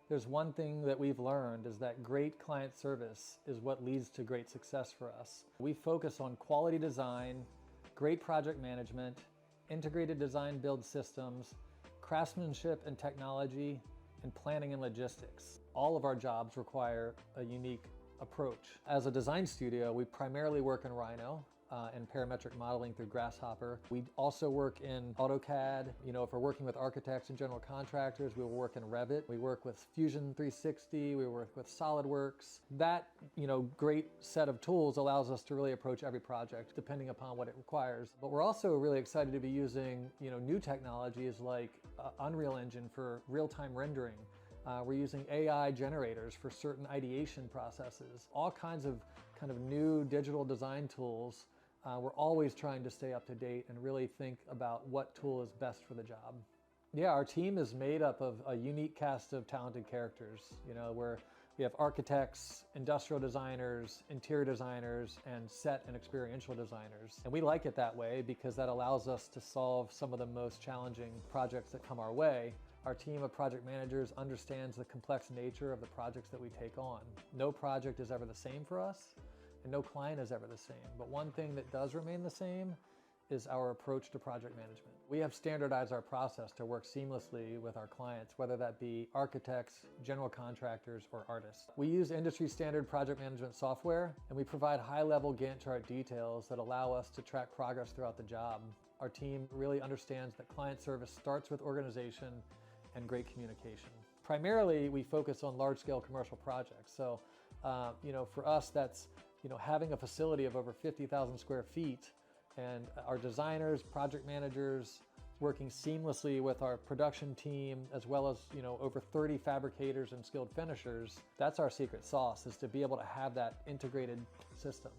There's one thing that we've learned is that great client service is what leads to great success for us. We focus on quality design, great project management, integrated design build systems, craftsmanship and technology, and planning and logistics. All of our jobs require a unique approach. As a design studio, we primarily work in Rhino and parametric modeling through Grasshopper. We also work in AutoCAD. If we're working with architects and general contractors, we will work in Revit. We work with Fusion 360, we work with SolidWorks. That, great set of tools allows us to really approach every project depending upon what it requires. But we're also really excited to be using, new technologies like Unreal Engine for real-time rendering. We're using AI generators for certain ideation processes. All kinds of new digital design tools. We're always trying to stay up to date and really think about what tool is best for the job. Yeah, our team is made up of a unique cast of talented characters. Where we have architects, industrial designers, interior designers, and set and experiential designers. And we like it that way because that allows us to solve some of the most challenging projects that come our way. Our team of project managers understands the complex nature of the projects that we take on. No project is ever the same for us, and no client is ever the same. But one thing that does remain the same is our approach to project management. We have standardized our process to work seamlessly with our clients, whether that be architects, general contractors, or artists. We use industry standard project management software, and we provide high-level Gantt chart details that allow us to track progress throughout the job. Our team really understands that client service starts with organization and great communication. Primarily, we focus on large-scale commercial projects. So, for us, that's having a facility of over 50,000 square feet, and our designers, project managers, working seamlessly with our production team, as well as over 30 fabricators and skilled finishers. That's our secret sauce, is to be able to have that integrated system.